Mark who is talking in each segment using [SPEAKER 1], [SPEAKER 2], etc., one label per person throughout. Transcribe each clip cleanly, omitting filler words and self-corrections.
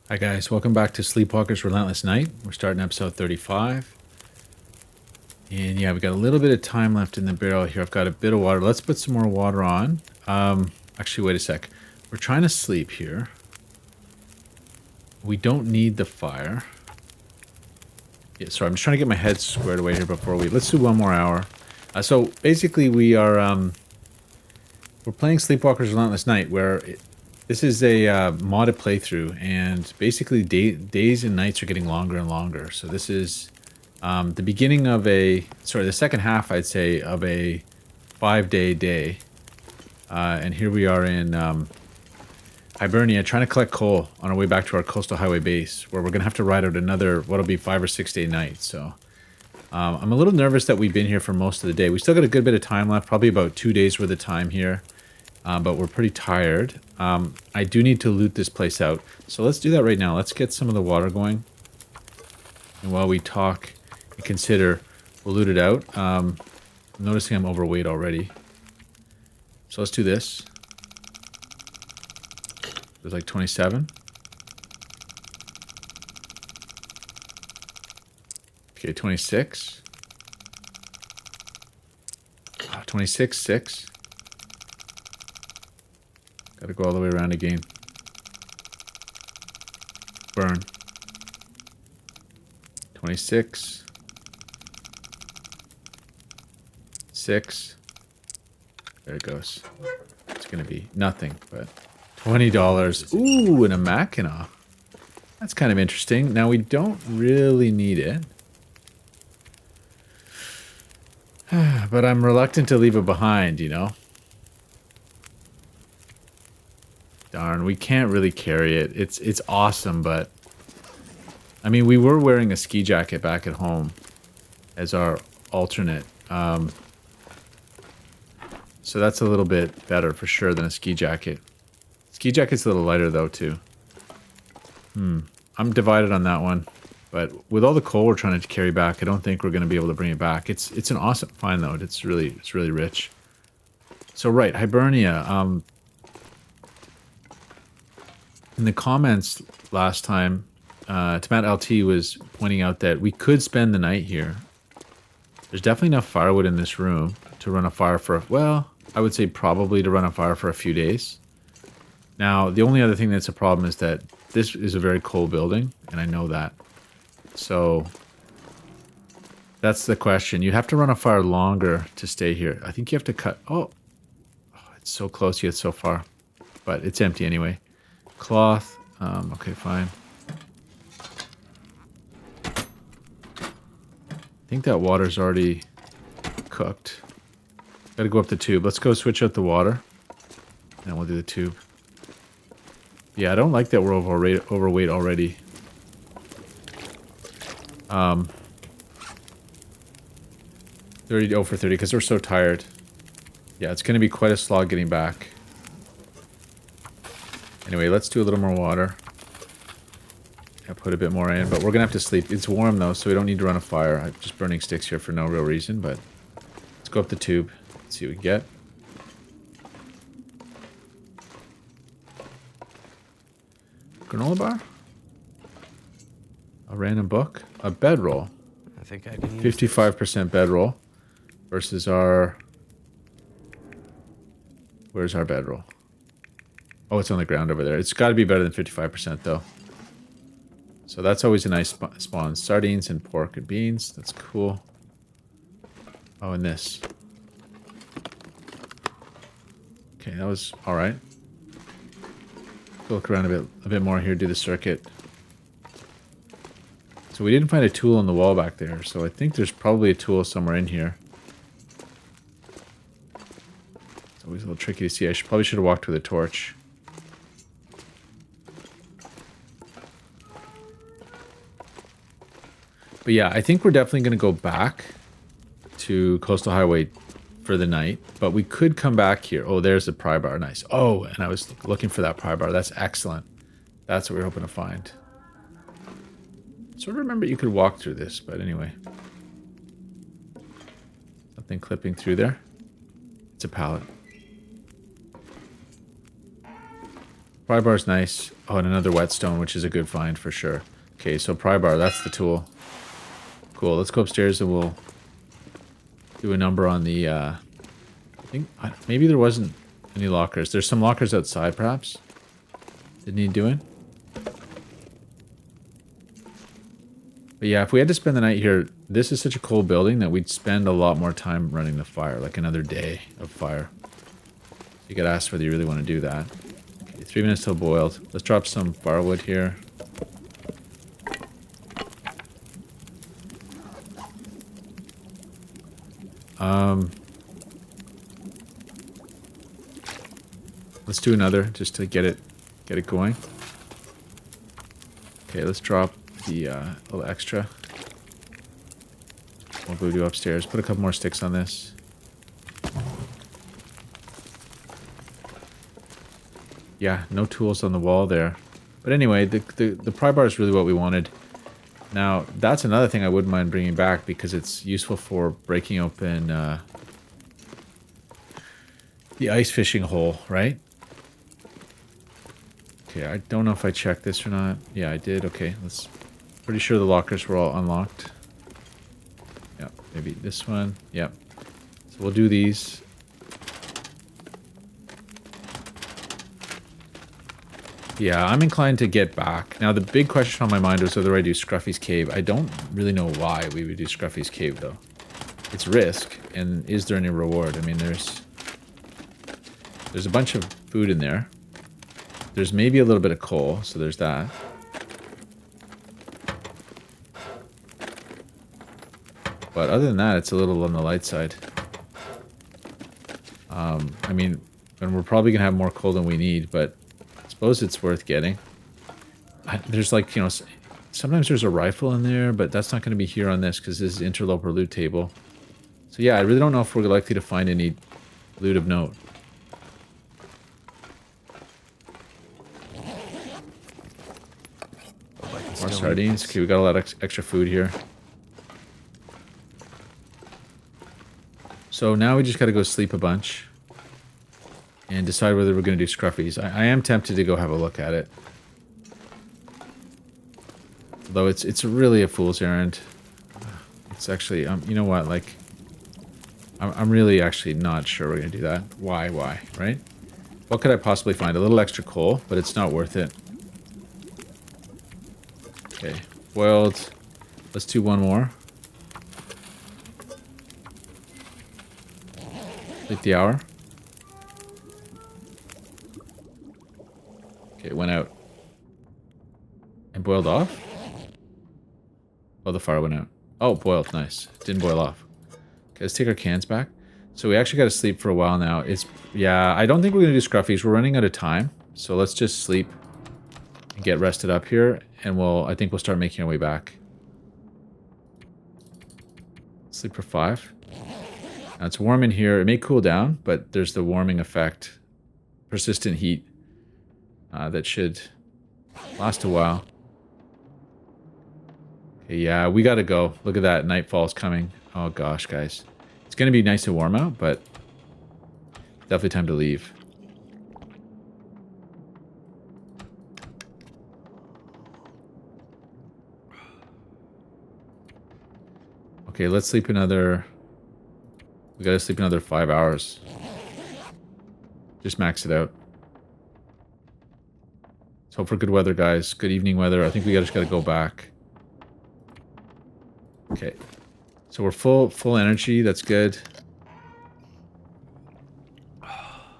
[SPEAKER 1] Hi guys, welcome back to Sleepwalker's Relentless Night. We're starting episode 35. And yeah, we got a little bit of time left in the barrel here. I've got a bit of water. Let's put some more water on. Actually, wait a sec. We're trying to sleep here. We don't need the fire. Yeah, sorry, I'm just trying to get my head squared away here before we... Let's do one more hour. So basically we are... we're playing Sleepwalker's Relentless Night where... This is a modded playthrough, and basically days and nights are getting longer and longer. So this is the beginning of the second half, I'd say, of a 5-day day. And here we are in Hibernia, trying to collect coal on our way back to our coastal highway base, where we're going to have to ride out another, what'll be 5 or 6 day night. So I'm a little nervous that we've been here for most of the day. We still got a good bit of time left, probably about 2 days worth of time here. But we're pretty tired. I do need to loot this place out. So let's do that right now. Let's get some of the water going. And while we talk and consider, we'll loot it out. I'm noticing I'm overweight already. So let's do this. There's like 27. Okay, 26. 26, 6. Gotta go all the way around again. Burn. 26. 6. There it goes. It's gonna be nothing, but $20. Ooh, and a Mackinac. That's kind of interesting. Now, we don't really need it. But I'm reluctant to leave it behind, you know? Darn, we can't really carry it. It's awesome, but... I mean, we were wearing a ski jacket back at home as our alternate. So that's a little bit better for sure than a ski jacket. Ski jacket's a little lighter though, too. I'm divided on that one. But with all the coal we're trying to carry back, I don't think we're going to be able to bring it back. It's an awesome find though. It's really rich. So right, Hibernia. In the comments last time, Tomat LT was pointing out that we could spend the night here. There's definitely enough firewood in this room to run a fire for, well, I would say probably to run a fire for a few days. Now, the only other thing that's a problem is that this is a very cold building, and I know that. So, that's the question. You have to run a fire longer to stay here. I think you have to cut, oh it's so close yet so far. But it's empty anyway. Cloth. Okay, fine. I think that water's already cooked. Gotta go up the tube. Let's go switch out the water. And we'll do the tube. Yeah, I don't like that we're overweight already. 30 for 30 because we're so tired. Yeah, it's gonna be quite a slog getting back. Anyway, let's do a little more water. I'll put a bit more in, but we're gonna have to sleep. It's warm though, so we don't need to run a fire. I'm just burning sticks here for no real reason, but let's go up the tube. Let's see what we get. Granola bar? A random book? A bedroll.
[SPEAKER 2] I think I can use
[SPEAKER 1] 55% bedroll versus our... Where's our bedroll? Oh, it's on the ground over there. It's got to be better than 55% though. So that's always a nice spawn. Sardines and pork and beans. That's cool. Oh, and this. Okay, that was all right. Look around a bit more here. Do the circuit. So we didn't find a tool on the wall back there. So I think there's probably a tool somewhere in here. It's always a little tricky to see. Probably should have walked with a torch. But yeah, I think we're definitely going to go back to Coastal Highway for the night. But we could come back here. Oh, there's the pry bar. Nice. Oh, and I was looking for that pry bar. That's excellent. That's what we're hoping to find. Sort of remember you could walk through this, but anyway. Something clipping through there. It's a pallet. Pry bar's nice. Oh, and another whetstone, which is a good find for sure. Okay, so pry bar, that's the tool. Cool, let's go upstairs and we'll do a number on the, I think, maybe there wasn't any lockers. There's some lockers outside, perhaps? That need doing? But yeah, if we had to spend the night here, this is such a cold building that we'd spend a lot more time running the fire, like another day of fire. You get asked whether you really want to do that. Okay, 3 minutes till boiled. Let's drop some firewood here. Let's do another just to get it going. Okay, let's drop the little extra. More voodoo upstairs. Put a couple more sticks on this. Yeah, no tools on the wall there. But anyway, the pry bar is really what we wanted. Now, that's another thing I wouldn't mind bringing back because it's useful for breaking open the ice fishing hole, right? Okay, I don't know if I checked this or not. Yeah, I did. Okay, let's... Pretty sure the lockers were all unlocked. Yeah, maybe this one. Yep. So we'll do these. Yeah, I'm inclined to get back. Now, the big question on my mind was whether I do Scruffy's Cave. I don't really know why we would do Scruffy's Cave, though. It's risk, and is there any reward? I mean, there's a bunch of food in there. There's maybe a little bit of coal, so there's that. But other than that, it's a little on the light side. I mean, and we're probably going to have more coal than we need, but I suppose it's worth getting. There's like, you know, sometimes there's a rifle in there, but that's not going to be here on this because this is interloper loot table. So yeah, I really don't know if we're likely to find any loot of note. More sardines. Okay, we got a lot of extra food here. So now we just got to go sleep a bunch and decide whether we're going to do Scruffy's. I am tempted to go have a look at it. Though it's really a fool's errand. It's actually, you know what, like, I'm really actually not sure we're going to do that. Why, right? What could I possibly find? A little extra coal, but it's not worth it. Okay, boiled. Let's do one more. Sleep the hour. Okay, it went out. And boiled off? Oh, the fire went out. Oh, boiled. Nice. Didn't boil off. Okay, let's take our cans back. So we actually got to sleep for a while now. Yeah, I don't think we're going to do Scruffies. We're running out of time. So let's just sleep and get rested up here. And I think we'll start making our way back. Sleep for 5. Now it's warm in here. It may cool down, but there's the warming effect. Persistent heat that should last a while. Okay, yeah, we gotta go. Look at that. Nightfall's coming. Oh gosh, guys. It's gonna be nice and warm out, but definitely time to leave. Okay, let's sleep another... We gotta sleep another 5 hours. Just max it out. Let's hope for good weather, guys. Good evening weather. I think we just gotta go back. Okay. So we're full energy. That's good.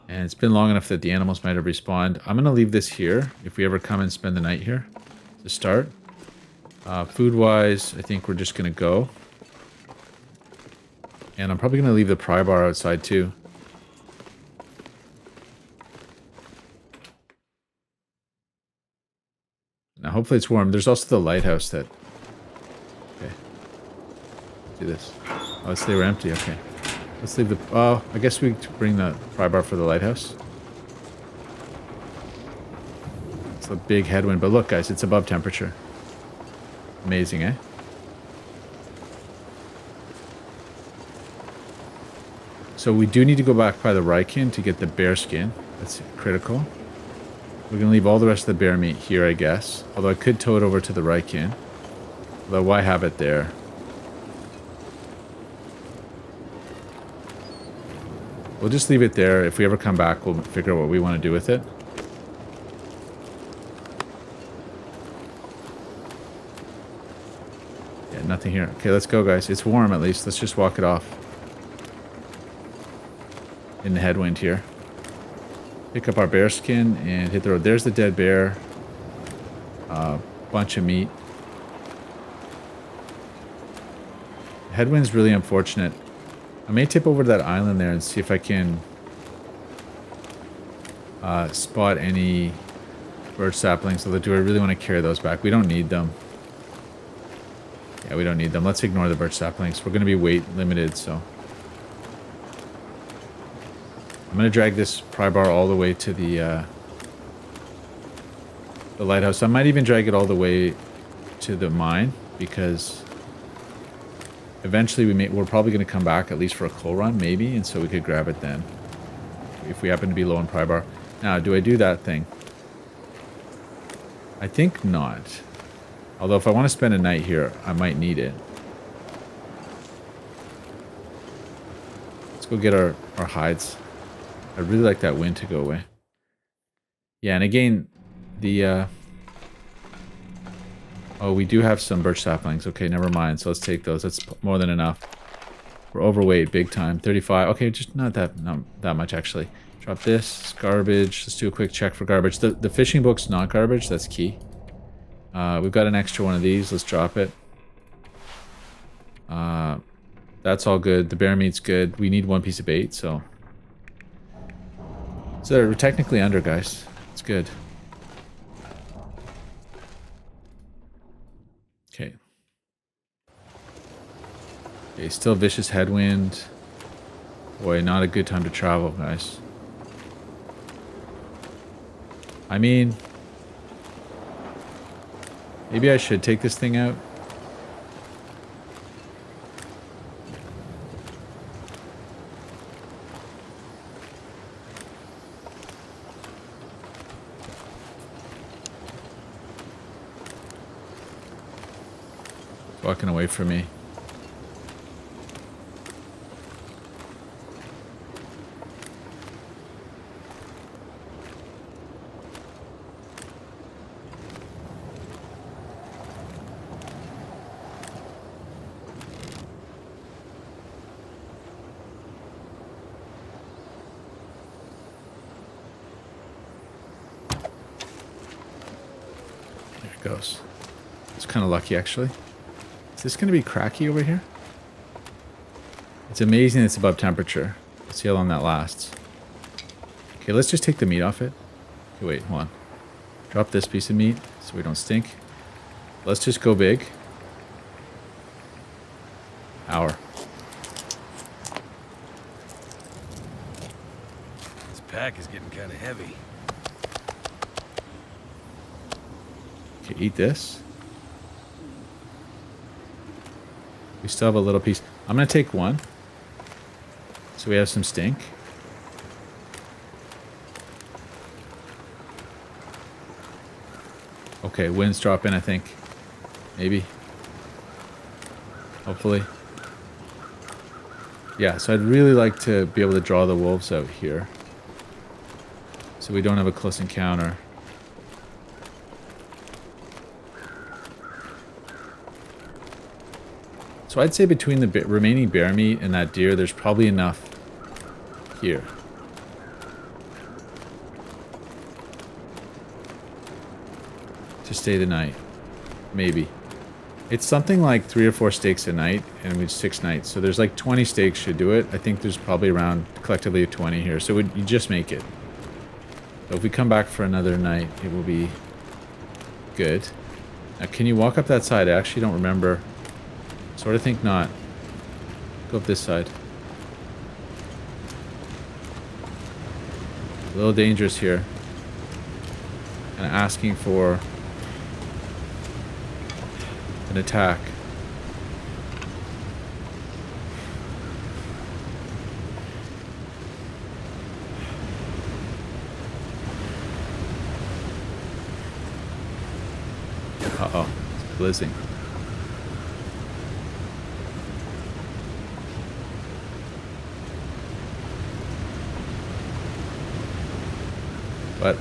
[SPEAKER 1] And it's been long enough that the animals might have respawned. I'm gonna leave this here if we ever come and spend the night here to start. Food-wise, I think we're just gonna go. And I'm probably going to leave the pry bar outside too. Now hopefully it's warm. There's also the lighthouse that... Okay. Do this. Oh, they were empty. Okay. Let's leave the... Oh, I guess we bring the pry bar for the lighthouse. It's a big headwind. But look, guys, it's above temperature. Amazing, eh? So we do need to go back by the Rykin to get the bear skin. That's critical. We're going to leave all the rest of the bear meat here, I guess. Although I could tow it over to the Rykin. Although why have it there? We'll just leave it there. If we ever come back, we'll figure out what we want to do with it. Yeah, nothing here. Okay, let's go, guys. It's warm, at least. Let's just walk it off. In the headwind here. Pick up our bear skin and hit the road. There's the dead bear. Bunch of meat. Headwind's really unfortunate. I may tip over to that island there and see if I can spot any birch saplings. Although, do I really want to carry those back? We don't need them. Yeah, we don't need them. Let's ignore the birch saplings. We're going to be weight limited, so. I'm going to drag this pry bar all the way to the lighthouse. I might even drag it all the way to the mine, because eventually we're probably going to come back at least for a coal run, maybe, and so we could grab it then if we happen to be low on pry bar. Now, do I do that thing? I think not. Although if I want to spend a night here, I might need it. Let's go get our hides. I really like that wind to go away. Yeah, and again, the oh, we do have some birch saplings. Okay, never mind. So let's take those. That's more than enough. We're overweight big time. 35. Okay, just not that much actually. Drop this. It's garbage. Let's do a quick check for garbage. The fishing book's not garbage. That's key. We've got an extra one of these. Let's drop it. That's all good. The bear meat's good. We need one piece of bait, so we're technically under, guys. It's good. Okay. Okay, still vicious headwind. Boy, not a good time to travel, guys. I mean, maybe I should take this thing out. Walking away from me. There it goes. It's kind of lucky, actually. Is this going to be cracky over here? It's amazing it's above temperature. Let's see how long that lasts. Okay, let's just take the meat off it. Okay, wait, hold on. Drop this piece of meat so we don't stink. Let's just go big. Hour.
[SPEAKER 2] This pack is getting kind of heavy.
[SPEAKER 1] Okay, eat this. We still have a little piece. I'm going to take one. So we have some stink. Okay, wind's dropping, I think. Maybe. Hopefully. Yeah, so I'd really like to be able to draw the wolves out here. So we don't have a close encounter. So I'd say between the remaining bear meat and that deer, there's probably enough here. To stay the night. Maybe. It's something like 3 or 4 steaks a night, and we 6 nights. So there's like 20 steaks should do it. I think there's probably around collectively 20 here. So you just make it. So if we come back for another night, it will be good. Now, can you walk up that side? I actually don't remember. Sort of think not. Go up this side. A little dangerous here. And asking for an attack. Uh-oh. It's blizzing. But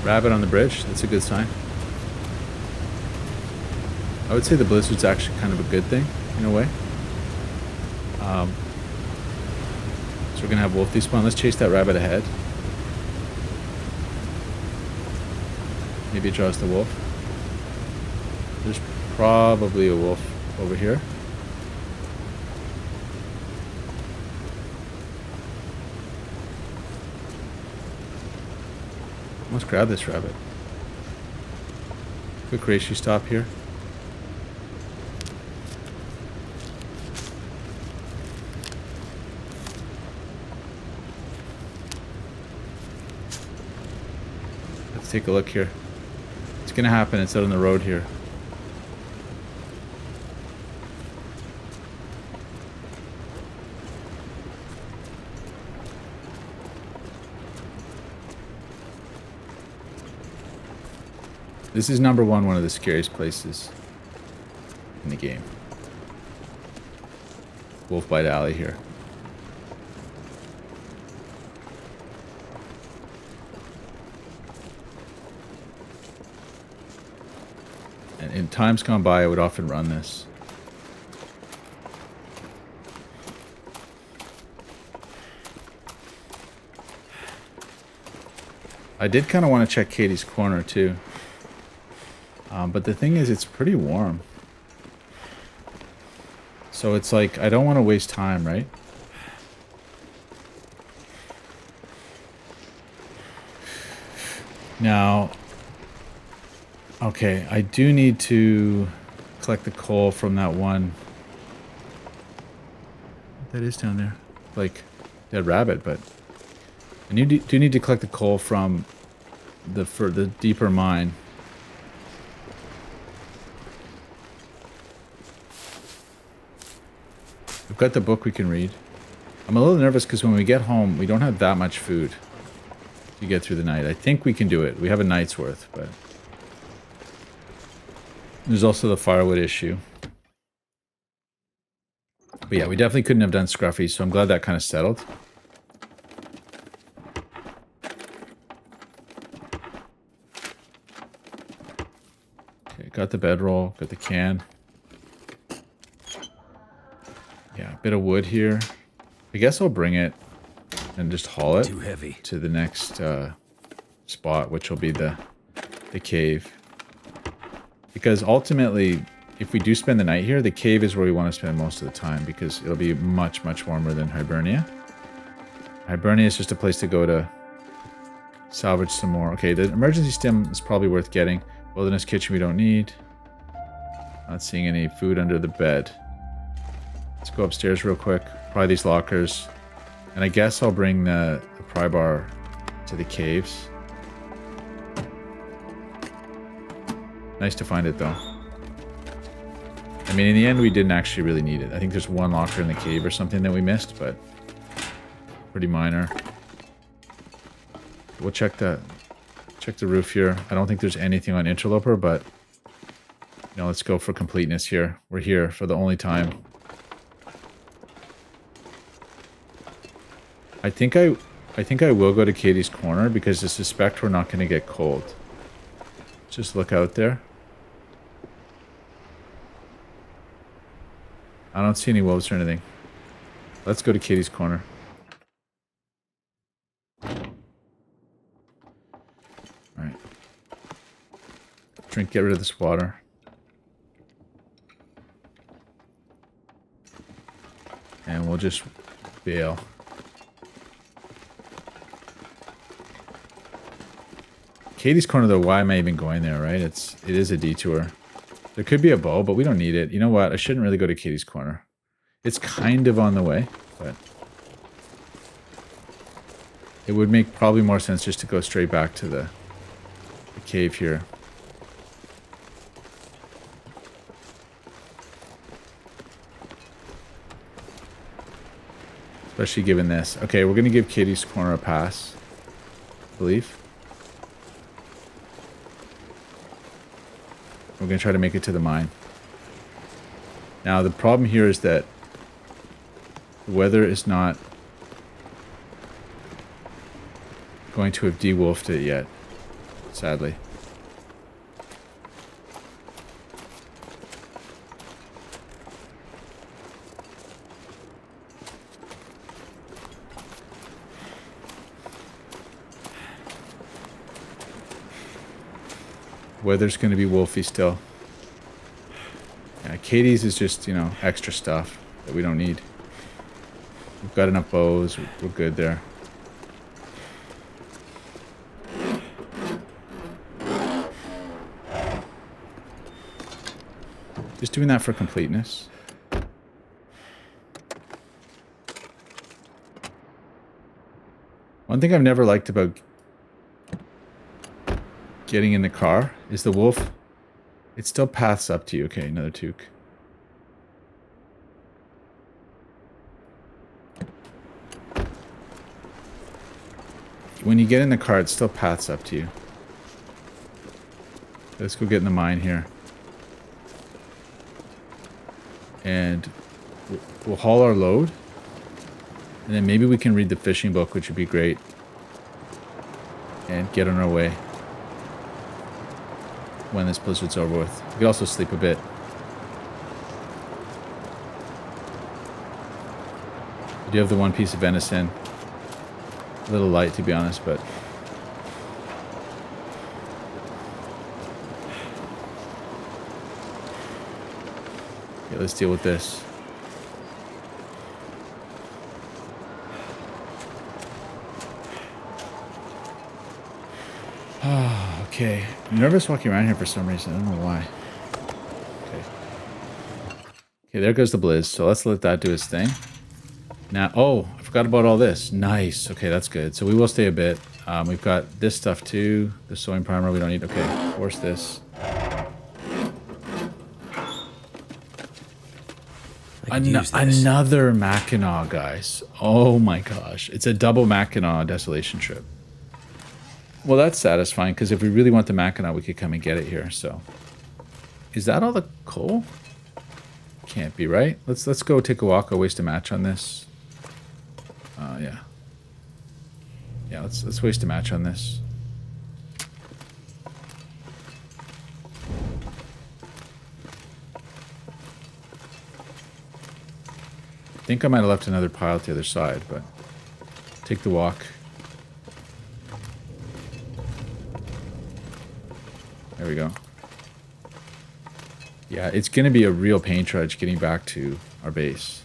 [SPEAKER 1] rabbit on the bridge, that's a good sign. I would say the blizzard's actually kind of a good thing, in a way. So we're gonna have wolf despawn. Let's chase that rabbit ahead. Maybe it draws the wolf. There's probably a wolf over here. Let's grab this rabbit. Quick ratio stop here. Let's take a look here. It's gonna happen. It's out on the road here. This is number one of the scariest places in the game. Wolf Bite Alley here. And in times gone by, I would often run this. I did kind of want to check Katie's Corner too. But the thing is, it's pretty warm. So it's like, I don't want to waste time, right? Now, okay, I do need to collect the coal from that one. That is down there. Like, dead rabbit, but I do need to collect the coal from the deeper mine. We've got the book we can read. I'm a little nervous because when we get home, we don't have that much food to get through the night. I think we can do it. We have a night's worth, but there's also the firewood issue. But yeah, we definitely couldn't have done Scruffy, so I'm glad that kind of settled. Okay, got the bedroll, got the can. Yeah, a bit of wood here. I guess I'll bring it and just haul it
[SPEAKER 2] Too heavy.
[SPEAKER 1] to the next spot, which will be the cave. Because ultimately, if we do spend the night here, the cave is where we want to spend most of the time because it'll be much, much warmer than Hibernia. Hibernia is just a place to go to salvage some more. Okay, the emergency stim is probably worth getting. Wilderness kitchen we don't need. Not seeing any food under the bed. Let's go upstairs real quick. Pry these lockers. And I guess I'll bring the pry bar to the caves. Nice to find it though. I mean, in the end, we didn't actually really need it. I think there's one locker in the cave or something that we missed, but pretty minor. We'll check the roof here. I don't think there's anything on Interloper, but you know, let's go for completeness here. We're here for the only time. I think I will go to Katie's Corner because I suspect we're not going to get cold. Just look out there. I don't see any wolves or anything. Let's go to Katie's Corner. Alright. Drink, get rid of this water. And we'll just bail. Katie's Corner though, why am I even going there, right? It is a detour. There could be a bow, but we don't need it. You know what? I shouldn't really go to Katie's Corner. It's kind of on the way, but it would make probably more sense just to go straight back to the cave here. Especially given this. Okay, we're going to give Katie's Corner a pass. believe. We're going to try to make it to the mine. Now, the problem here is that the weather is not going to have de-wolfed it yet, sadly. Weather's going to be wolfy still. Yeah, Katie's is just, you know, extra stuff that we don't need. We've got enough bows. We're good there. Just doing that for completeness. One thing I've never liked about getting in the car is the wolf. It still paths up to you. Okay, another toque. When you get in the car, it still paths up to you. Let's go get in the mine here. And we'll haul our load. And then maybe we can read the fishing book, which would be great. And get on our way. When this blizzard's over with. We could also sleep a bit. We do have the one piece of venison. A little light, to be honest, but... Okay, let's deal with this. Okay, I'm nervous walking around here for some reason. I don't know why. Okay, there goes the blizz. So let's let that do its thing. Now, oh, I forgot about all this. Nice. Okay, that's good. So we will stay a bit. We've got this stuff too. The sewing primer we don't need. Okay, force this. Another Mackinac, guys. Oh my gosh. It's a double Mackinac desolation trip. Well, that's satisfying, because if we really want the Mackinac, we could come and get it here, so. Is that all the coal? Can't be, right? Let's go take a walk. I'll waste a match on this. Yeah. Yeah, let's waste a match on this. I think I might have left another pile to the other side, but take the walk. There we go. Yeah, it's going to be a real pain trudge getting back to our base.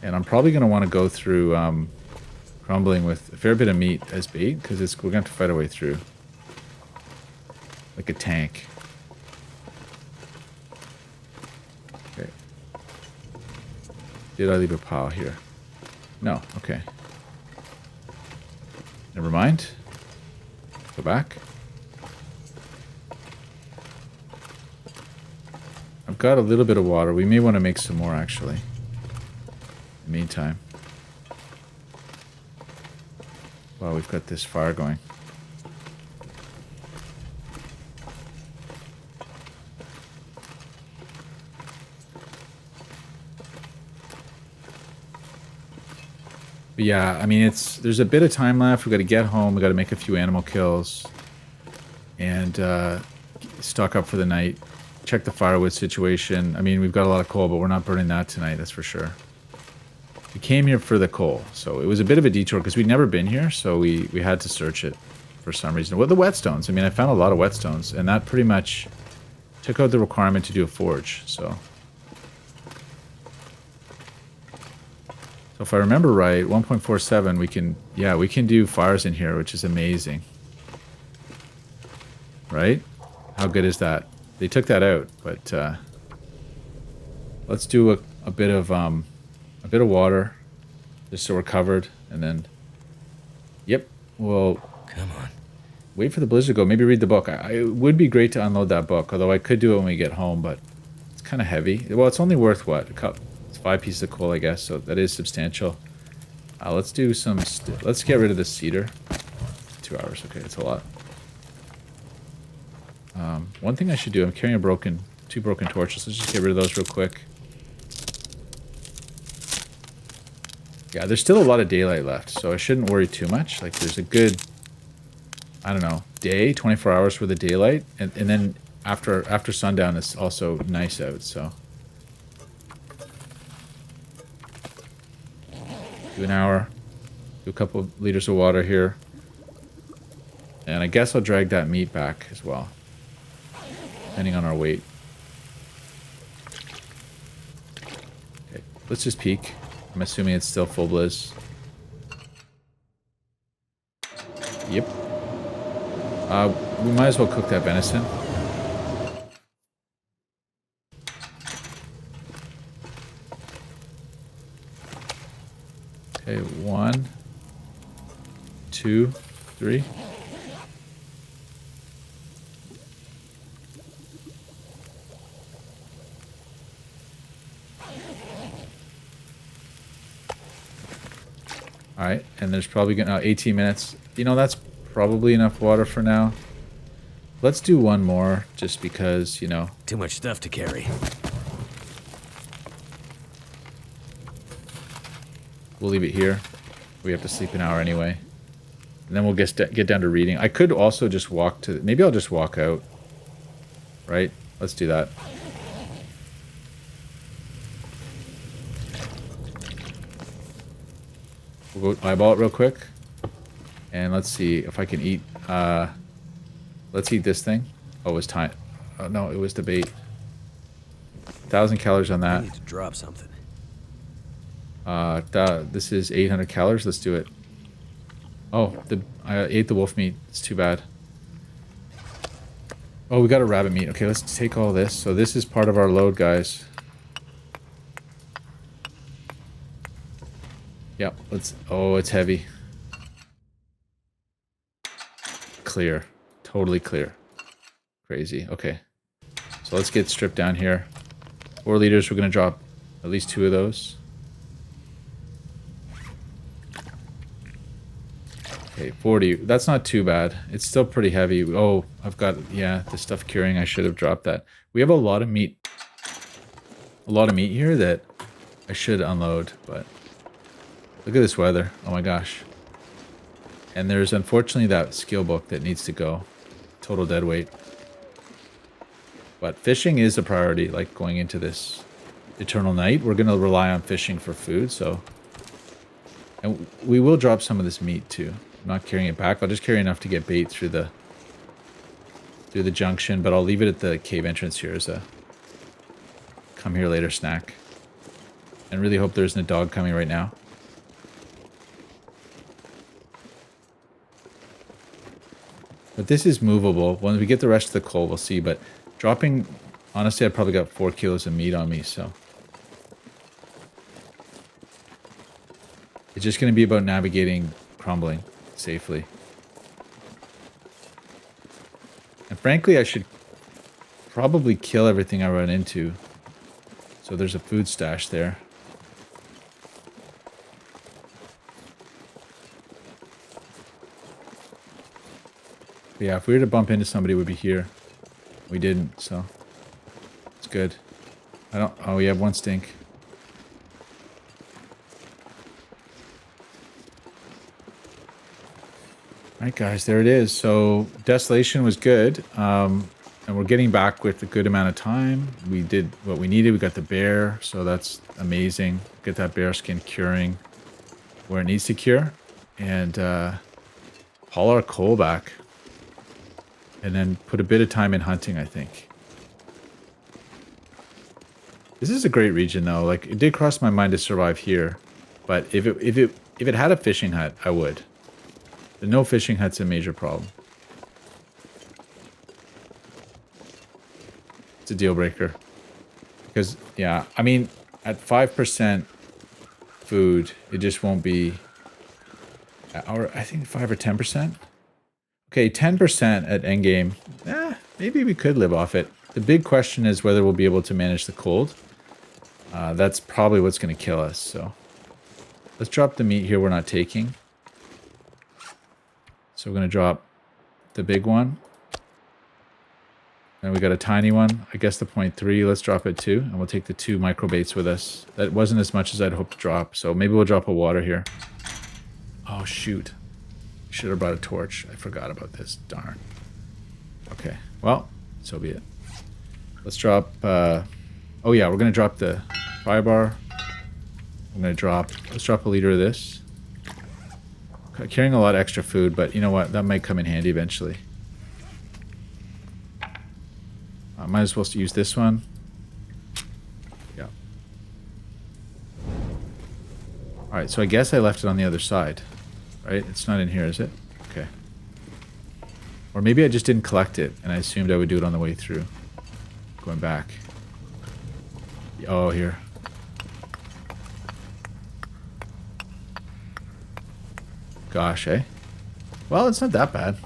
[SPEAKER 1] And I'm probably going to want to go through crumbling with a fair bit of meat as bait, because we're going to have to fight our way through. Like a tank. Okay. Did I leave a pile here? No, okay. Never mind. Go back. I've got a little bit of water. We may want to make some more, actually. In the meantime. Wow, we've got this fire going. But yeah, I mean, there's a bit of time left. We've got to get home. We've got to make a few animal kills. And stock up for the night. Check the firewood situation. I mean, we've got a lot of coal, but we're not burning that tonight, that's for sure. We came here for the coal, so it was a bit of a detour because we'd never been here, so we had to search it for some reason. Well, the whetstones. I mean, I found a lot of whetstones, and that pretty much took out the requirement to do a forge, so... So if I remember right, 1.47, we can do fires in here, which is amazing. Right? How good is that? They took that out, but let's do a bit of water, just so we're covered, and then, yep, we'll
[SPEAKER 2] come on.
[SPEAKER 1] Wait for the blizzard to go. Maybe read the book. It would be great to unload that book, although I could do it when we get home, but it's kind of heavy. Well, it's only worth what? It's 5 pieces of coal, I guess, so that is substantial. Let's do some... let's get rid of the cedar. 2 hours. Okay, that's a lot. One thing I should do, I'm carrying two broken torches. Let's just get rid of those real quick. Yeah, there's still a lot of daylight left, so I shouldn't worry too much. Like, there's a good, I don't know, day, 24 hours worth of daylight, and then after sundown, it's also nice out, so. Do an hour, do a couple of liters of water here, and I guess I'll drag that meat back as well, depending on our weight. Okay, let's just peek. I'm assuming it's still full bliz. Yep. We might as well cook that venison. Okay, 1, 2, 3. Alright, and there's probably gonna 18 minutes. You know, that's probably enough water for now. Let's do one more, just because, you know.
[SPEAKER 2] Too much stuff to carry.
[SPEAKER 1] We'll leave it here. We have to sleep an hour anyway. And then we'll get down to reading. I could also just walk to... maybe I'll just walk out. Right? Let's do that. We'll go eyeball it real quick. And let's see if I can eat... let's eat this thing. Oh, it was time. Oh, no, it was the bait. 1,000 calories on
[SPEAKER 2] I
[SPEAKER 1] that.
[SPEAKER 2] need to drop something.
[SPEAKER 1] This is 800 calories. Let's do it. Oh, I ate the wolf meat. It's too bad. Oh, we got a rabbit meat. Okay, let's take all this. So this is part of our load, guys. Yep, let's... oh, it's heavy. Clear. Totally clear. Crazy. Okay. So let's get stripped down here. 4 liters. We're going to drop at least 2 of those. Okay, 40. That's not too bad. It's still pretty heavy. Oh, I've got... yeah, the stuff curing. I should have dropped that. We have a lot of meat. A lot of meat here that I should unload, but... look at this weather. Oh my gosh. And there's unfortunately that skill book that needs to go. Total dead weight. But fishing is a priority, like going into this eternal night. We're going to rely on fishing for food, so... and we will drop some of this meat too. I'm not carrying it back. I'll just carry enough to get bait through the junction, but I'll leave it at the cave entrance here as a come here later snack. And really hope there isn't a dog coming right now. But this is movable. When we get the rest of the coal, we'll see. But dropping... honestly, I probably got 4 kilos of meat on me, so... it's just going to be about navigating crumbling safely. And frankly, I should probably kill everything I run into. So there's a food stash there. But yeah, if we were to bump into somebody, it would be here. We didn't, so it's good. I don't... oh, we have 1 stink. Alright guys, there it is. So Desolation was good, and we're getting back with a good amount of time. We did what we needed. We got the bear, so that's amazing. Get that bear skin curing where it needs to cure, and haul our coal back, and then put a bit of time in hunting, I think. This is a great region though. Like, it did cross my mind to survive here, but if it had a fishing hut, I would. The no fishing hut's a major problem. It's a deal breaker. Because, yeah, I mean, at 5% food, it just won't be... or I think 5 or 10%? Okay, 10% at Endgame. Maybe we could live off it. The big question is whether we'll be able to manage the cold. That's probably what's going to kill us, so... Let's drop the meat here we're not taking. So we're going to drop the big one. And we got a tiny one. I guess the 0.3. Let's drop it too. And we'll take the 2 micro baits with us. That wasn't as much as I'd hoped to drop. So maybe we'll drop a water here. Oh, shoot. Should have brought a torch. I forgot about this. Darn. Okay. Well, so be it. Let's drop... oh, yeah. We're going to drop the fire bar. I'm going to drop... Let's drop a liter of this. Carrying a lot of extra food, but you know what? That might come in handy eventually. I might as well use this one. Yeah. Alright, so I guess I left it on the other side. Right? It's not in here, is it? Okay. Or maybe I just didn't collect it, and I assumed I would do it on the way through. Going back. Oh, here. Gosh, eh? Well, it's not that bad.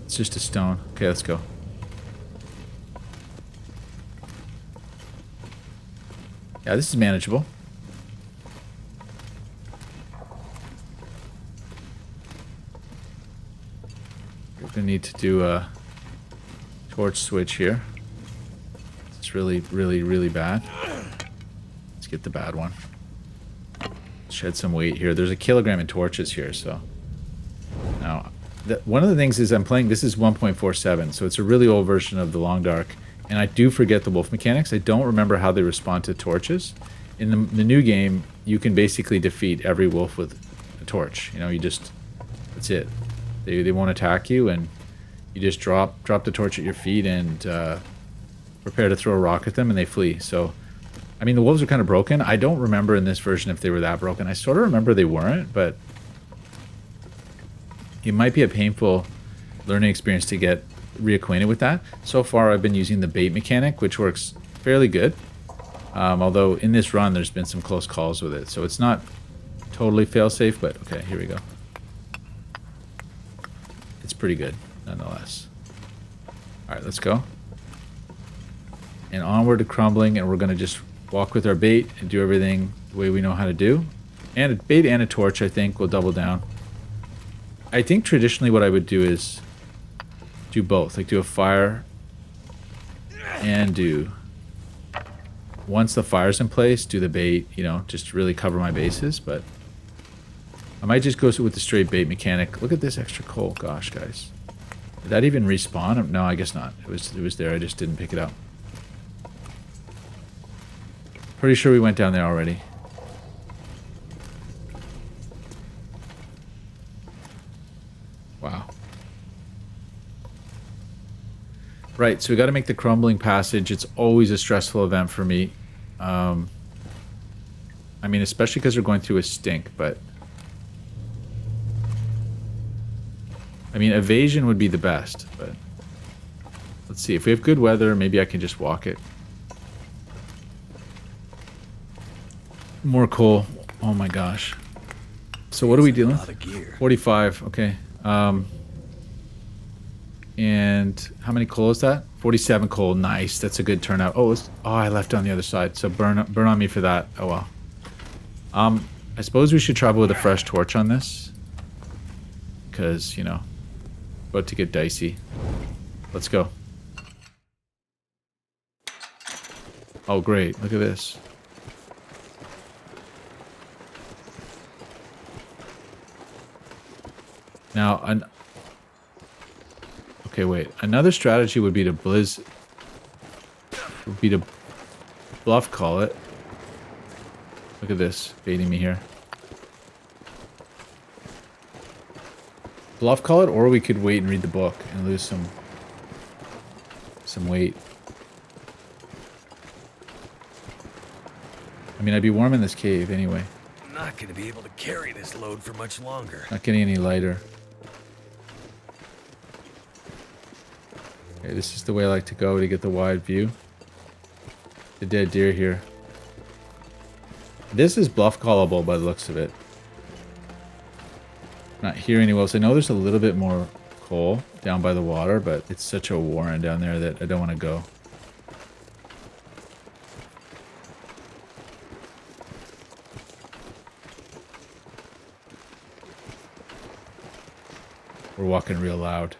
[SPEAKER 1] It's just a stone. Okay, let's go. Yeah, this is manageable. We're gonna need to do a torch switch here. It's really, really, really bad. Let's get the bad one. Shed some weight here. There's a kilogram in torches here, so. Now, one of the things is I'm playing, this is 1.47, so it's a really old version of the Long Dark, and I do forget the wolf mechanics. I don't remember how they respond to torches. In the new game, you can basically defeat every wolf with a torch. You know, you just, that's it. They won't attack you, and you just drop the torch at your feet and prepare to throw a rock at them, and they flee. So, I mean, the wolves are kind of broken. I don't remember in this version if they were that broken. I sort of remember they weren't, but it might be a painful learning experience to get reacquainted with that. So far, I've been using the bait mechanic, which works fairly good. Although in this run, there's been some close calls with it. So it's not totally fail-safe, but okay, here we go. It's pretty good, nonetheless. All right, let's go. And onward to crumbling, and we're going to just walk with our bait and do everything the way we know how to do. And a bait and a torch, I think, will double down. I think traditionally what I would do is do both. Like do a fire and do... Once the fire's in place, do the bait, you know, just really cover my bases. But I might just go with the straight bait mechanic. Look at this extra coal. Gosh, guys. Did that even respawn? No, I guess not. It was there. I just didn't pick it up. Pretty sure we went down there already. Wow. Right, so we got to make the crumbling passage. It's always a stressful event for me. I mean, especially because we're going through a stink, but... I mean, evasion would be the best, but... Let's see, if we have good weather, maybe I can just walk it. More coal. Oh my gosh. So what are we doing? 45, okay. And how many coal is that? 47 coal. Nice. That's a good turnout. Oh, I left on the other side. So burn on me for that. Oh well. I suppose we should travel with a fresh torch on this, because you know, about to get dicey. Let's go. Oh great! Look at this. Now, okay, wait. Another strategy would be to bluff call it. Look at this, baiting me here. Bluff call it, or we could wait and read the book and lose some weight. I mean, I'd be warm in this cave anyway.
[SPEAKER 2] I'm not going to be able to carry this load for much longer.
[SPEAKER 1] Not getting any lighter. Okay, this is the way I like to go to get the wide view. The dead deer here. This is bluff callable by the looks of it. Not hearing any wolves. I know there's a little bit more coal down by the water, but it's such a warren down there that I don't want to go. We're walking real loud.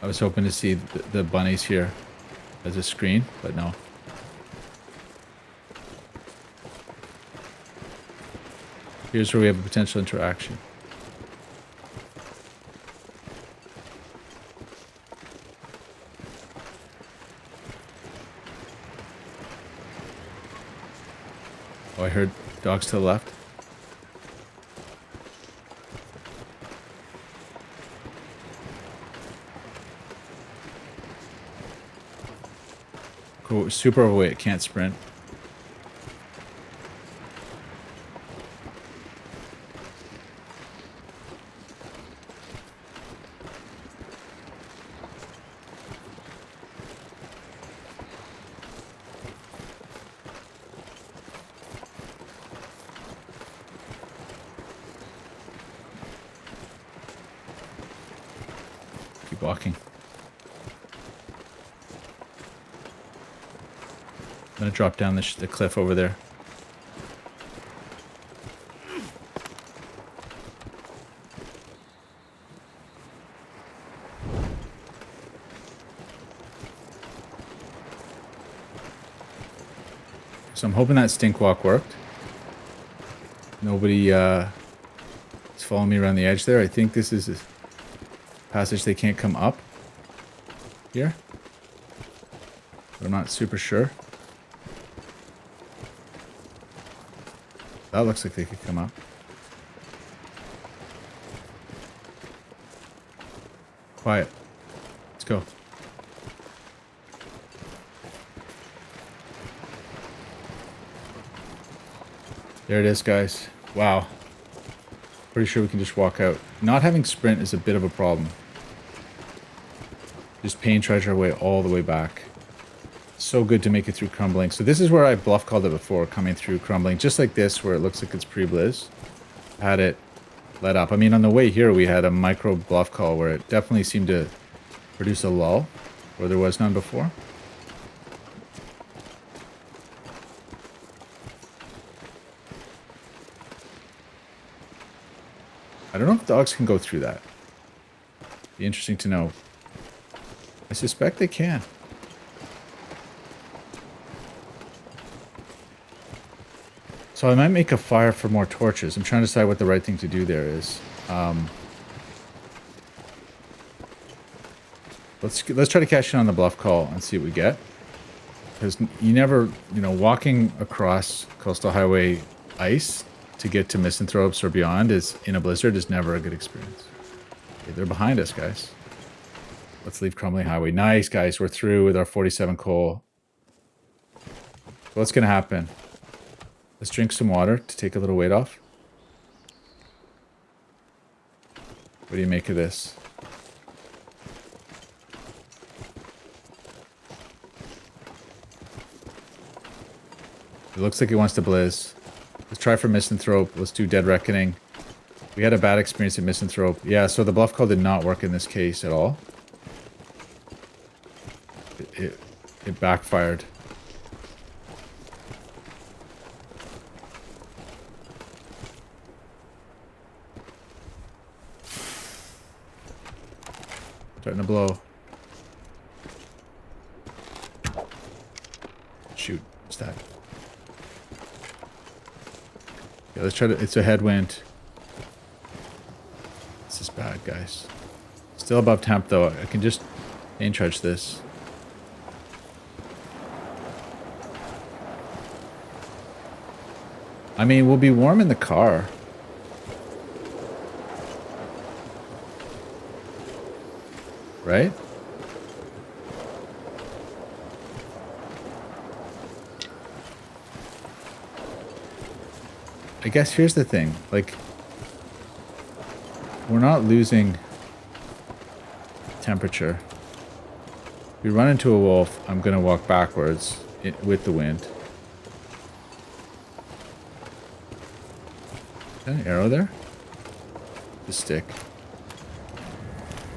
[SPEAKER 1] I was hoping to see the bunnies here as a screen, but no. Here's where we have a potential interaction. Oh, I heard dogs to the left. Cool. Super overweight, can't sprint. Keep walking. I'm gonna drop down the cliff over there. So I'm hoping that stink walk worked. Nobody is following me around the edge there. I think this is a passage they can't come up here. But I'm not super sure. That looks like they could come up. Quiet. Let's go. There it is, guys. Wow. Pretty sure we can just walk out. Not having sprint is a bit of a problem. Just paying treasure away all the way back. So good to make it through crumbling. So this is where I bluff called it before, coming through crumbling. Just like this, where it looks like it's pre-blizz. Had it let up. I mean, on the way here, we had a micro bluff call where it definitely seemed to produce a lull where there was none before. I don't know if dogs can go through that. Be interesting to know. I suspect they can. So I might make a fire for more torches. I'm trying to decide what the right thing to do there is. Let's try to cash in on the bluff call and see what we get. Because you never, walking across Coastal Highway ice to get to Misanthropes or beyond is in a blizzard is never a good experience. Okay, they're behind us, guys. Let's leave Crumbling Highway. Nice, guys. We're through with our 47 coal. So what's going to happen? Let's drink some water to take a little weight off. What do you make of this? It looks like it wants to blizz. Let's try for Misanthrope. Let's do Dead Reckoning. We had a bad experience at Misanthrope. Yeah, so the bluff call did not work in this case at all. It backfired. Starting to blow. Shoot. What's that? Yeah, let's try to... It's a headwind. This is bad, guys. Still above temp, though. I can just main charge this. I mean, we'll be warm in the car. Right? I guess here's the thing. Like, we're not losing temperature. If we run into a wolf, I'm going to walk backwards with the wind. Is that an arrow there? The stick.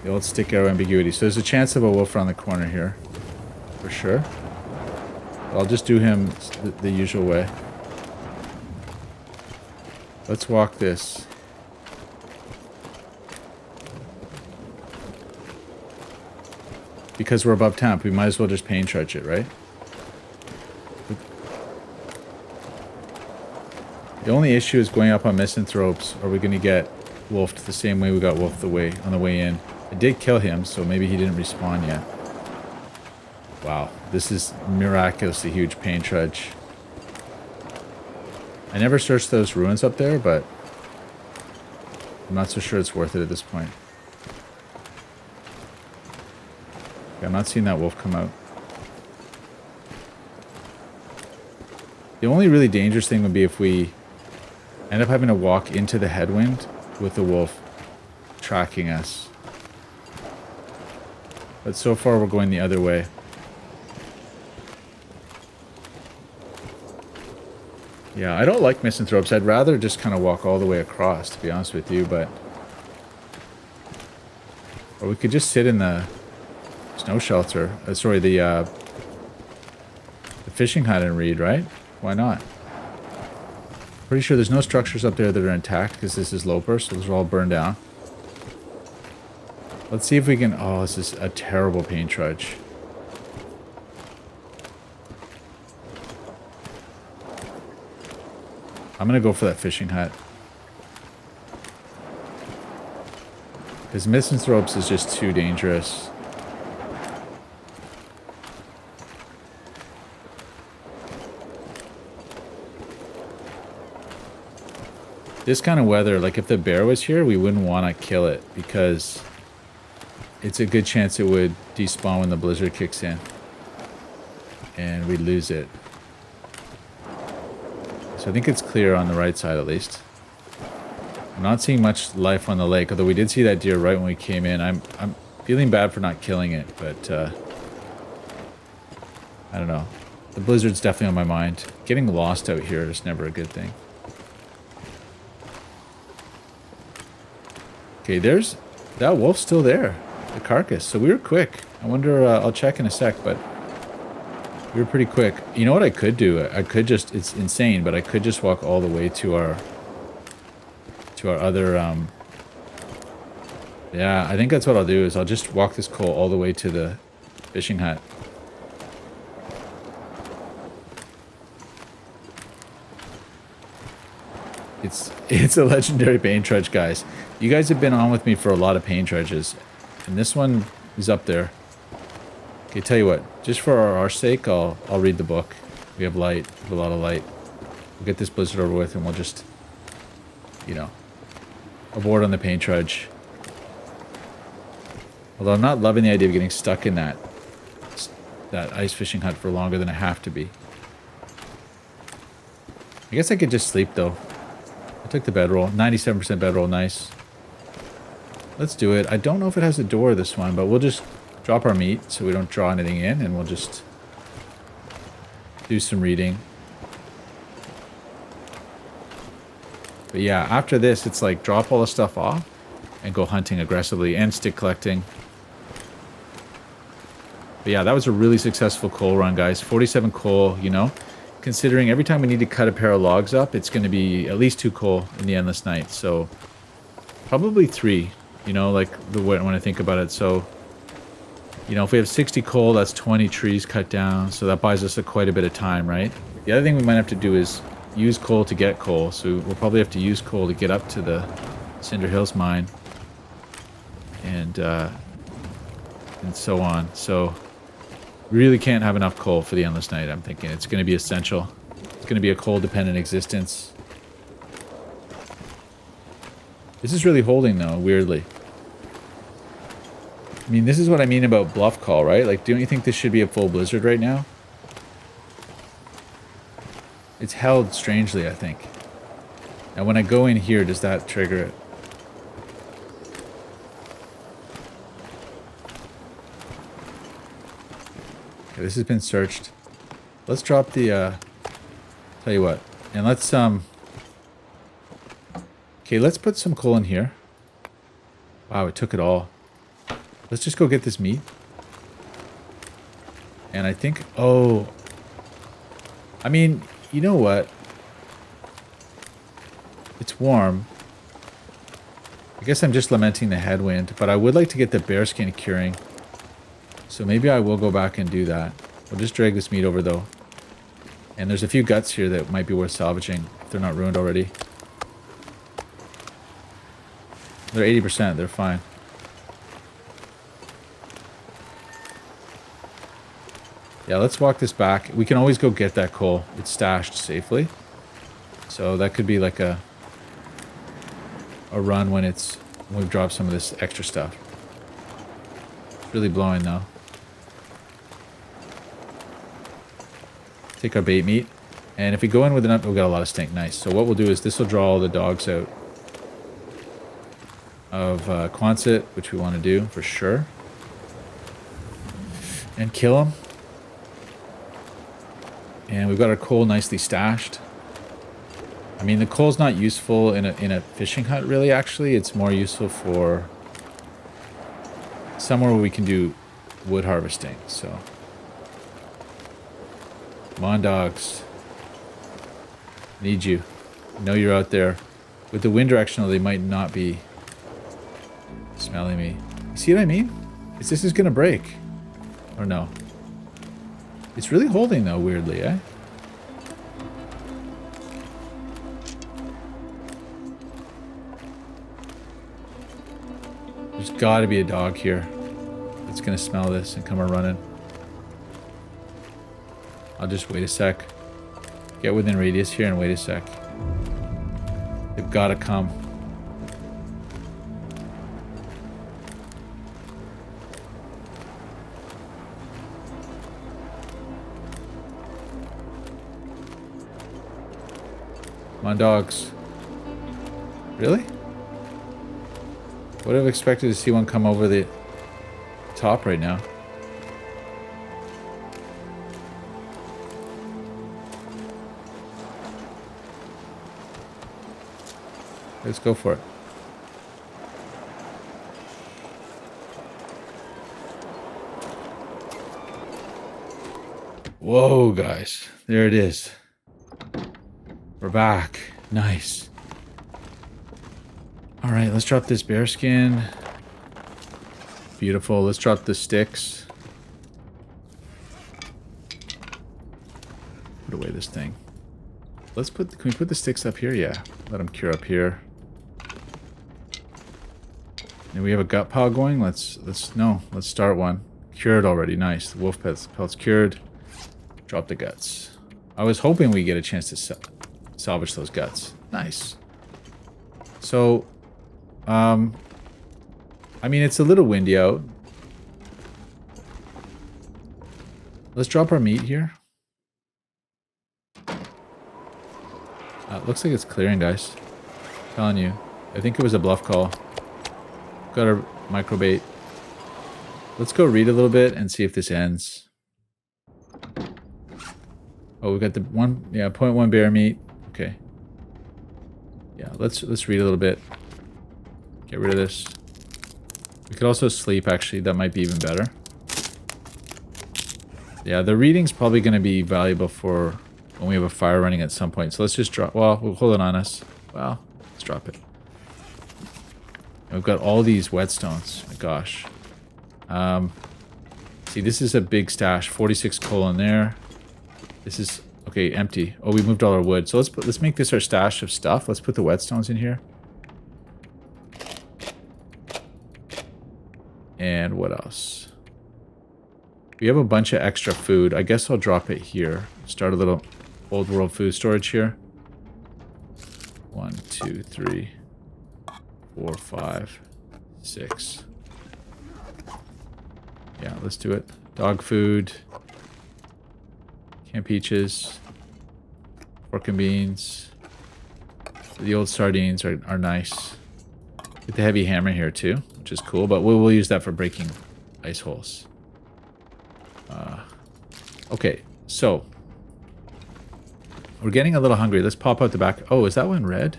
[SPEAKER 1] The old stick arrow ambiguity. So there's a chance of a wolf around the corner here. For sure. But I'll just do him the usual way. Let's walk this. because we're above temp, we might as well just pain trudge it, right? The only issue is going up on misanthropes. Are we going to get wolfed the same way we got wolfed on the way in? I did kill him, so maybe he didn't respawn yet. Wow, this is miraculously huge pain trudge. I never searched those ruins up there, but I'm not so sure it's worth it at this point. Okay, I'm not seeing that wolf come out. The only really dangerous thing would be if we end up having to walk into the headwind with the wolf tracking us. But so far we're going the other way. Yeah, I don't like misanthropes. I'd rather just kind of walk all the way across, to be honest with you, but... Or we could just sit in the snow shelter. Sorry, the fishing hut and read, right? Why not? Pretty sure there's no structures up there that are intact because this is Loper, so those are all burned down. Let's see if we can... Oh, this is a terrible pain trudge. I'm going to go for that fishing hut. Because misanthropes is just too dangerous. This kind of weather, like if the bear was here, we wouldn't want to kill it because it's a good chance it would despawn when the blizzard kicks in. And we'd lose it. So I think it's clear on the right side at least. I'm not seeing much life on the lake, although we did see that deer right when we came in. I'm feeling bad for not killing it, but I don't know. The blizzard's definitely on my mind. Getting lost out here is never a good thing. Okay, there's... That wolf's still there. The carcass. So we were quick. I wonder... I'll check in a sec, but... We were pretty quick. You know what I could do? I could just... It's insane, but I could just walk all the way to our... To our other... Yeah, I think that's what I'll do, is I'll just walk this coal all the way to the fishing hut. It's a legendary pain trudge, guys. You guys have been on with me for a lot of pain trudges, and this one is up there. Okay, tell you what, just for our sake, I'll read the book. We have light, we have a lot of light. We'll get this blizzard over with, and we'll just, you know, abort on the pain trudge. Although I'm not loving the idea of getting stuck in that ice fishing hut for longer than I have to be. I guess I could just sleep though. I took the bedroll. 97% bedroll, nice. Let's do it. I don't know if it has a door, this one, but we'll just drop our meat so we don't draw anything in, and we'll just do some reading. But yeah, after this, it's like drop all the stuff off and go hunting aggressively and stick collecting. But yeah, that was a really successful coal run, guys. 47 coal, you know. Considering every time we need to cut a pair of logs up, it's going to be at least 2 coal in the Endless Night. So probably 3, you know, like when I think about it. So, you know, if we have 60 coal, that's 20 trees cut down. So that buys us quite a bit of time, right? The other thing we might have to do is use coal to get coal. So we'll probably have to use coal to get up to the Cinder Hills mine. And so on. So really can't have enough coal for the Endless Night, I'm thinking. It's going to be essential. It's going to be a coal-dependent existence. This is really holding, though, weirdly. I mean, this is what I mean about bluff call, right? Like, don't you think this should be a full blizzard right now? It's held strangely, I think. Now, when I go in here, does that trigger it? Okay, this has been searched. Let's drop the, tell you what. And let's, okay, let's put some coal in here. Wow, it took it all. Let's just go get this meat. And I think, oh, I mean, you know what? It's warm. I guess I'm just lamenting the headwind, but I would like to get the bearskin curing. So maybe I will go back and do that. We'll just drag this meat over though. And there's a few guts here that might be worth salvaging if they're not ruined already. They're 80%, they're fine. Yeah, let's walk this back. We can always go get that coal. It's stashed safely. So that could be like a run when we've dropped some of this extra stuff. It's really blowing though. Take our bait meat. And if we go in with enough, we'll get a lot of stink. Nice. So what we'll do is this will draw all the dogs out of Quonset, which we want to do for sure. And kill them. And we've got our coal nicely stashed. I mean, the coal's not useful in a fishing hut, really, actually. It's more useful for somewhere where we can do wood harvesting, so. Come on, dogs. Need you. I know you're out there. With the wind directional, they might not be smelling me. You see what I mean? This is gonna break. Or no. It's really holding, though, weirdly, eh? There's gotta be a dog here that's gonna smell this and come a-running. I'll just wait a sec. Get within radius here and wait a sec. They've gotta come. Come on, dogs. Really? Would have expected to see one come over the top right now. Let's go for it. Whoa, guys. There it is. We're back. Nice. Alright, let's drop this bear skin. Beautiful. Let's drop the sticks. Put away this thing. Let's put... Can we put the sticks up here? Yeah. Let them cure up here. And we have a gut pile going. Let's start one. Cured already. Nice. The wolf pelt's cured. Drop the guts. I was hoping we get a chance to salvage those guts. Nice. So, I mean, it's a little windy out. Let's drop our meat here. Looks like it's clearing, guys. I'm telling you. I think it was a bluff call. Got our microbait. Let's go read a little bit and see if this ends. Oh, we got the 0.1 bear meat. Okay. Yeah, let's read a little bit. Get rid of this. We could also sleep, actually. That might be even better. Yeah, the reading's probably going to be valuable for when we have a fire running at some point. So let's just drop... Well, we'll hold it on us. Well, let's drop it. And we've got all these whetstones. My gosh. See, this is a big stash. 46 coal in there. This is... Okay, empty. Oh, we moved all our wood. So let's make this our stash of stuff. Let's put the whetstones in here. And what else? We have a bunch of extra food. I guess I'll drop it here. Start a little old world food storage here. 1, 2, 3, 4, 5, 6. Yeah, let's do it. Dog food. Canned peaches. Pork and beans. The old sardines are nice. Get the heavy hammer here too, which is cool, but we'll use that for breaking ice holes. Okay, so we're getting a little hungry. Let's pop out the back. Oh, is that one red?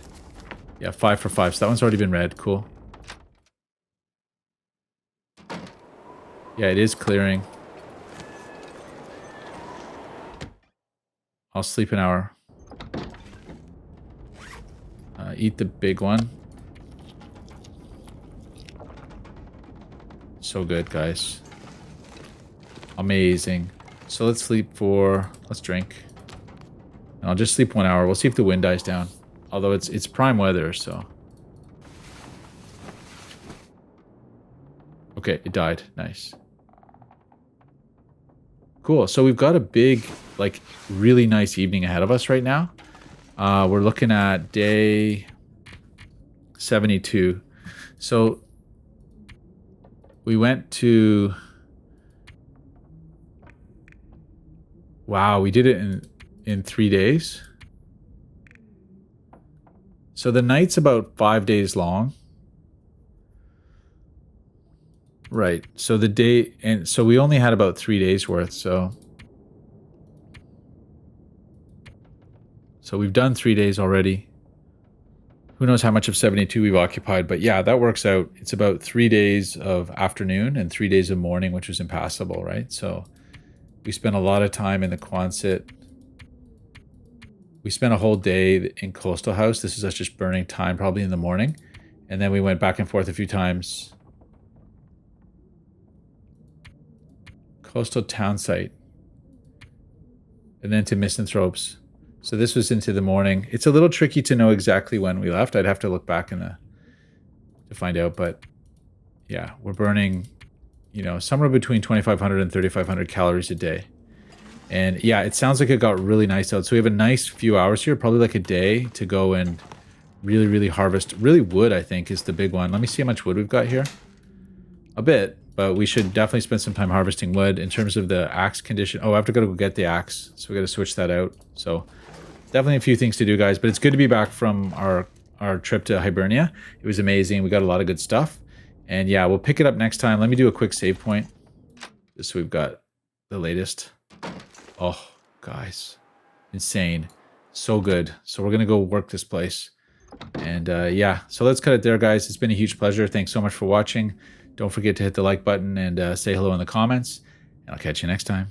[SPEAKER 1] Yeah, 5 for 5. So that one's already been red. Cool. Yeah, it is clearing. I'll sleep an hour. Eat the big one. So good, guys. Amazing. So let's sleep for... Let's drink. And I'll just sleep 1 hour. We'll see if the wind dies down. Although it's prime weather, so... Okay, it died. Nice. Cool. So we've got a big, like, really nice evening ahead of us right now. We're looking at day 72. So we went to... Wow, we did it in 3 days. So the night's about 5 days long. Right. So the day, and so we only had about 3 days worth. So we've done 3 days already. Who knows how much of 72 we've occupied, but yeah, that works out. It's about 3 days of afternoon and 3 days of morning, which was impassable, right? So we spent a lot of time in the Quonset. We spent a whole day in Coastal House. This is us just burning time probably in the morning. And then we went back and forth a few times. Coastal Town Site. And then to Misanthropes. So this was into the morning. It's a little tricky to know exactly when we left. I'd have to look back to find out. But yeah, we're burning, you know, somewhere between 2,500 and 3,500 calories a day. And yeah, it sounds like it got really nice out. So we have a nice few hours here, probably like a day to go and really, really harvest. Really wood, I think, is the big one. Let me see how much wood we've got here. A bit, but we should definitely spend some time harvesting wood. In terms of the axe condition, oh, I have to go get the axe. So we got to switch that out. So definitely a few things to do, guys. But it's good to be back from our trip to Hibernia. It was amazing. We got a lot of good stuff. And yeah, we'll pick it up next time. Let me do a quick save point. Just so we've got the latest. Oh, guys. Insane. So good. So we're going to go work this place. And yeah, so let's cut it there, guys. It's been a huge pleasure. Thanks so much for watching. Don't forget to hit the like button and say hello in the comments. And I'll catch you next time.